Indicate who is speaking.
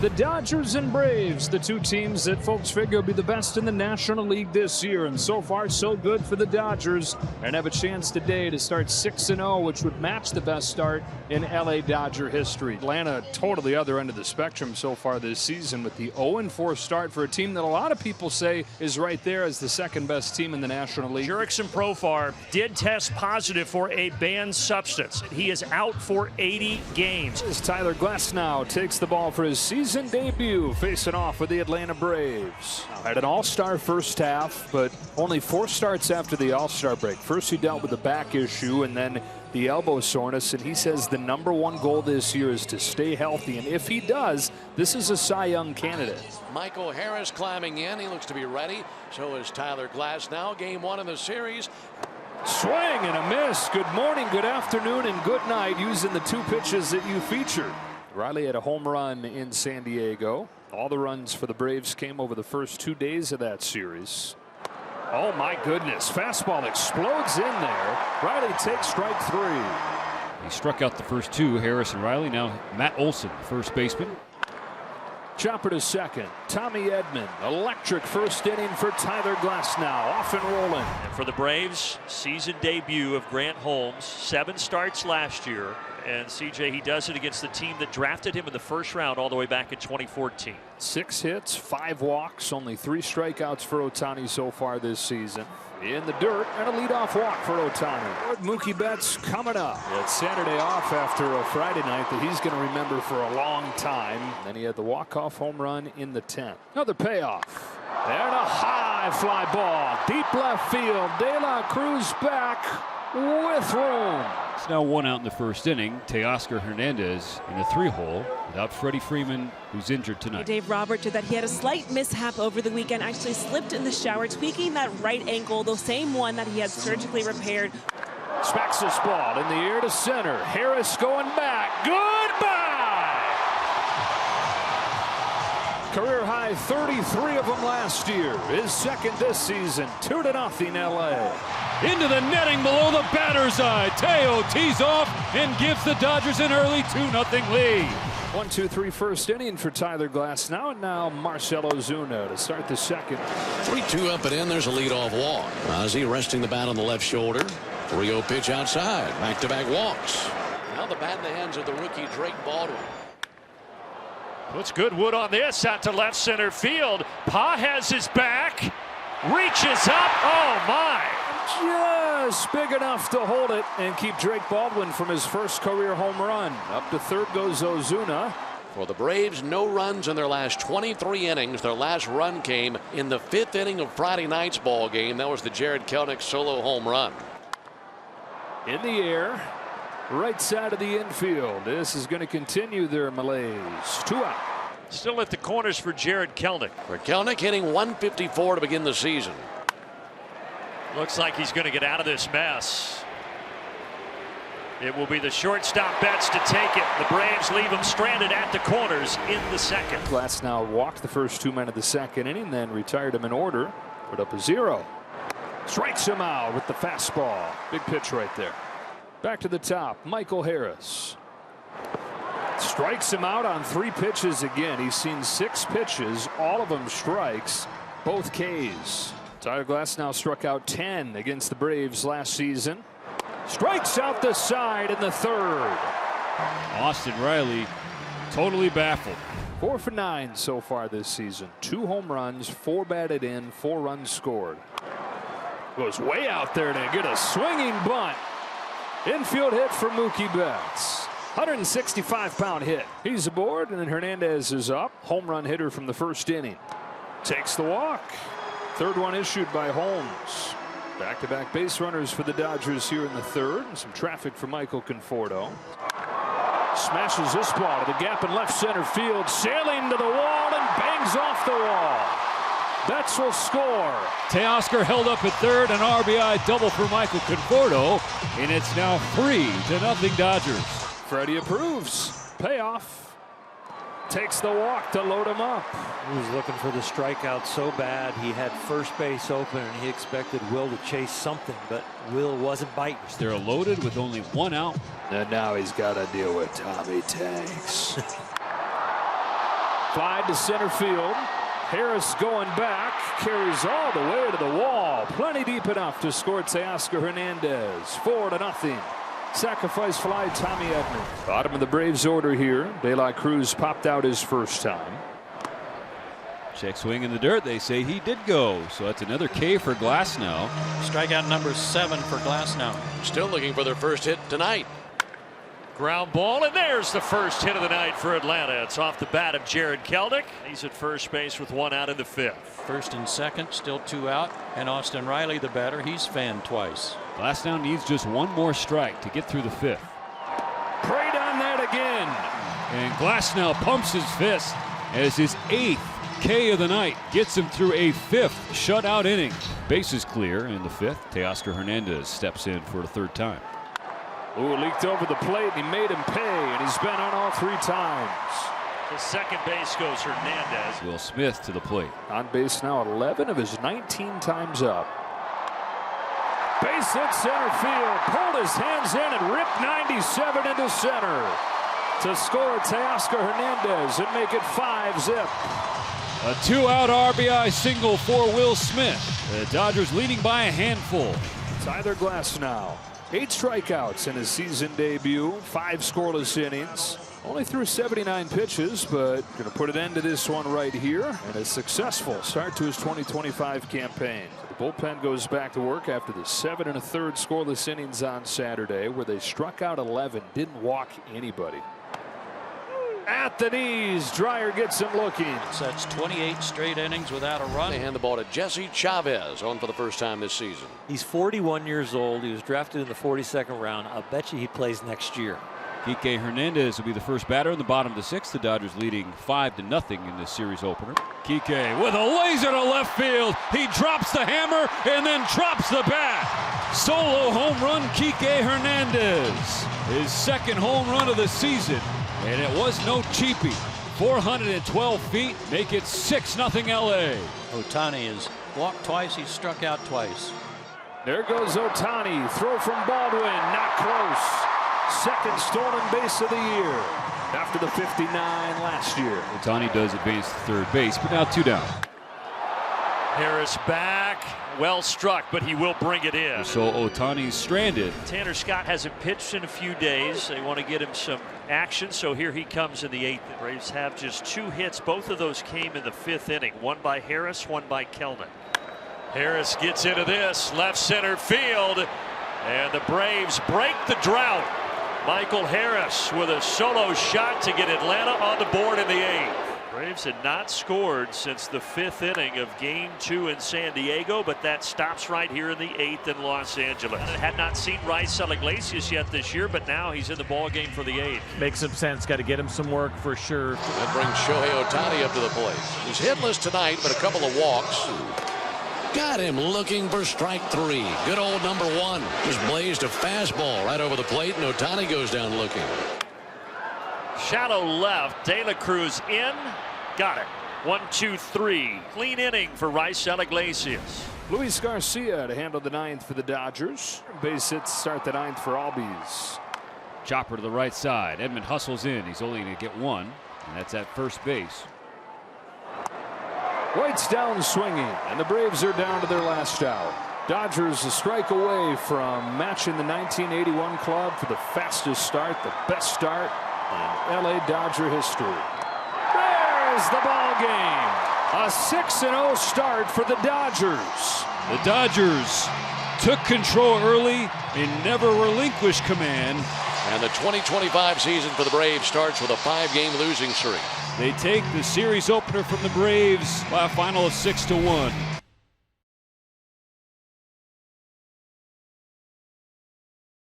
Speaker 1: The Dodgers and Braves, the two teams that folks figure will be the best in the National League this year. And so far, so good for the Dodgers. And have a chance today to start 6-0, which would match the best start in LA Dodger history. Atlanta, totally other end of the spectrum so far this season with the 0-4 start for a team that a lot of people say is right there as the second best team in the National League.
Speaker 2: Jurickson Profar did test positive for a banned substance. He is out for 80 games.
Speaker 1: As Tyler Glasnow takes the ball for his season debut, facing off with the Atlanta Braves. Had an all-star first half, but only 4 starts after the all-star break. First he dealt with the back issue and then the elbow soreness, and he says the #1 goal this year is to stay healthy, and if he does, this is a Cy Young candidate.
Speaker 3: Michael Harris climbing in. He looks to be ready. So is Tyler Glasnow. Game 1 of the series.
Speaker 1: Swing and a miss. Good morning, good afternoon, and good night using the 2 pitches that you featured. Riley had a home run in San Diego. All the runs for the Braves came over the first 2 days of that series. Oh my goodness, fastball explodes in there. Riley takes strike 3.
Speaker 4: He struck out the first 2, Harris and Riley. Now Matt Olson, first baseman.
Speaker 1: Chopper to second. Tommy Edman, electric first inning for Tyler Glasnow, off and rolling.
Speaker 2: And for the Braves, season debut of Grant Holmes, 7 starts last year. And CJ, he does it against the team that drafted him in the first round all the way back in 2014.
Speaker 1: 6 hits, 5 walks, only 3 strikeouts for Ohtani so far this season. In the dirt and a leadoff walk for Ohtani. Mookie Betts coming up. It's Saturday off after a Friday night that he's going to remember for a long time. Then he had the walk-off home run in the 10th. Another payoff. And a high fly ball. Deep left field. De La Cruz back with room.
Speaker 4: It's now 1 out in the first inning. Teoscar Hernandez in the 3-hole without Freddie Freeman, who's injured tonight.
Speaker 5: Dave Robert did that. He had a slight mishap over the weekend, actually slipped in the shower, tweaking that right ankle, the same one that he had surgically repaired.
Speaker 1: Smacks this ball in the air to center. Harris going back. Goodbye! Career high 33 of them last year. His second this season. 2-0 LA.
Speaker 4: Into the netting below the batter's eye. Teo tees off and gives the Dodgers an early 2-0 lead.
Speaker 1: 1-2-3 first inning for Tyler Glasnow, and now Marcell Ozuna to start the second.
Speaker 3: 3-2 up and in. There's a leadoff walk. Ozzy resting the bat on the left shoulder. 3-0 pitch outside. Back-to-back walks. Now the bat in the hands of the rookie Drake Baldwin.
Speaker 2: Puts good wood on this out to left center field. Pa has his back. Reaches up. Oh my.
Speaker 1: Just big enough to hold it and keep Drake Baldwin from his first career home run. Up to third goes Ozuna.
Speaker 3: For the Braves, no runs in their last 23 innings. Their last run came in the 5th inning of Friday night's ball game. That was the Jared Kelenic solo home run.
Speaker 1: In the air, right side of the infield. This is going to continue their malaise. 2 out.
Speaker 2: Still at the corners for Jared Kelenic.
Speaker 3: For Kelenic hitting 154 to begin the season.
Speaker 2: Looks like he's going to get out of this mess. It will be the shortstop Betts to take it. The Braves leave him stranded at the corners in the second.
Speaker 1: Glasnow walked the first 2 men of the second inning, then retired him in order. Put up a 0. Strikes him out with the fastball. Big pitch right there. Back to the top, Michael Harris. Strikes him out on 3 pitches again. He's seen 6 pitches, all of them strikes, both Ks. Tyler Glasnow struck out 10 against the Braves last season. Strikes out the side in the 3rd.
Speaker 4: Austin Riley totally baffled.
Speaker 1: 4 for 9 so far this season. 2 home runs, 4 batted in, 4 runs scored. Goes way out there to get a swinging bunt. Infield hit for Mookie Betts. 165-pound hit. He's aboard, and then Hernandez is up. Home run hitter from the first inning. Takes the walk. 3rd one issued by Holmes. Back-to-back base runners for the Dodgers here in the 3rd. Some traffic for Michael Conforto. Smashes this ball to the gap in left center field. Sailing to the wall and bangs off the wall. Betts will score.
Speaker 4: Teoscar held up at 3rd, an RBI double for Michael Conforto, and it's now 3-0 Dodgers.
Speaker 1: Freddie approves. Payoff. Takes the walk to load him up.
Speaker 6: He was looking for the strikeout so bad. He had first base open and he expected Will to chase something, but Will wasn't biting.
Speaker 4: They're loaded with only 1 out.
Speaker 1: And now he's got to deal with Tommy Tanks. Slide to center field. Harris going back, carries all the way to the wall. Plenty deep enough to score Teoscar Hernandez. 4-0. Sacrifice fly, Tommy Edman. Bottom of the Braves order here. De La Cruz popped out his first time.
Speaker 4: Check swing in the dirt. They say he did go. So that's another K for Glasnow.
Speaker 7: Strikeout number 7 for Glasnow.
Speaker 3: Still looking for their first hit tonight.
Speaker 2: Ground ball, and there's the first hit of the night for Atlanta. It's off the bat of Jared Kelnick. He's at first base with 1 out in the 5th.
Speaker 7: First and second, still 2 out. And Austin Riley, the batter, he's fanned twice.
Speaker 4: Glasnow needs just 1 more strike to get through the 5th.
Speaker 1: Prayed on that again.
Speaker 4: And Glasnow pumps his fist as his 8th K of the night gets him through a 5th shutout inning. Bases clear in the 5th. Teoscar Hernandez steps in for the 3rd time.
Speaker 1: Ooh, leaked over the plate, and he made him pay, and he's been on all 3 times.
Speaker 2: To second base goes Hernandez.
Speaker 4: Will Smith to the plate.
Speaker 1: On base now 11 of his 19 times up. Base hit center field, pulled his hands in and ripped 97 into center to score Teoscar Hernandez and make it 5-zip.
Speaker 4: A 2-out RBI single for Will Smith. The Dodgers leading by a handful.
Speaker 1: Tyler Glasnow, 8 strikeouts in his season debut, 5 scoreless innings. Only threw 79 pitches, but going to put an end to this one right here. And a successful start to his 2025 campaign. The bullpen goes back to work after the 7 1/3 scoreless innings on Saturday, where they struck out 11, didn't walk anybody. At the knees, Dreyer gets him looking.
Speaker 7: So that's 28 straight innings without a run.
Speaker 3: They hand the ball to Jesse Chavez, on for the first time this season.
Speaker 6: He's 41 years old. He was drafted in the 42nd round. I'll bet you he plays next year.
Speaker 4: Kiké Hernandez will be the first batter in the bottom of the 6th. The Dodgers leading 5-0 in this series opener. Kiké with a laser to left field. He drops the hammer and then drops the bat. Solo home run, Kiké Hernandez. His 2nd home run of the season. And it was no cheapie. 412 feet, make it 6-0 LA.
Speaker 7: Ohtani has walked twice. He's struck out twice.
Speaker 1: There goes Ohtani. Throw from Baldwin. Not close. 2nd stolen base of the year after the 59 last year.
Speaker 4: Ohtani does advance to 3rd base, but now 2 down.
Speaker 2: Harris back. Well struck, but he will bring it in.
Speaker 4: So Ohtani's stranded.
Speaker 2: Tanner Scott hasn't pitched in a few days. They want to get him some action, so here he comes in the 8th. The Braves have just 2 hits. Both of those came in the 5th inning. One by Harris, one by Kelnick. Harris gets into this left center field, and the Braves break the drought. Michael Harris with a solo shot to get Atlanta on the board in the 8th. Braves had not scored since the 5th inning of Game 2 in San Diego, but that stops right here in the 8th in Los Angeles. And had not seen Raisel Iglesias yet this year, but now he's in the ball game for the 8th.
Speaker 8: Makes some sense. Got to get him some work for sure.
Speaker 3: That brings Shohei Ohtani up to the plate. He's hitless tonight, but a couple of walks. Got him looking for strike 3. Good old number 1. Just blazed a fastball right over the plate, and Ohtani goes down looking.
Speaker 2: Shallow left. De La Cruz in. Got it. 1, 2, 3. Clean inning for Raisel Iglesias.
Speaker 1: Luis Garcia to handle the 9th for the Dodgers. Base hits start the 9th for Albies.
Speaker 4: Chopper to the right side. Edman hustles in. He's only going to get 1, and that's at first base.
Speaker 1: White's down swinging, and the Braves are down to their last out. Dodgers a strike away from matching the 1981 club for the fastest start, the best start in LA Dodger history. There's the ball game. A 6-0 start for the Dodgers.
Speaker 4: The Dodgers took control early and never relinquished command.
Speaker 3: And the 2025 season for the Braves starts with a 5-game losing streak.
Speaker 4: They take the series opener from the Braves by a final of 6-1.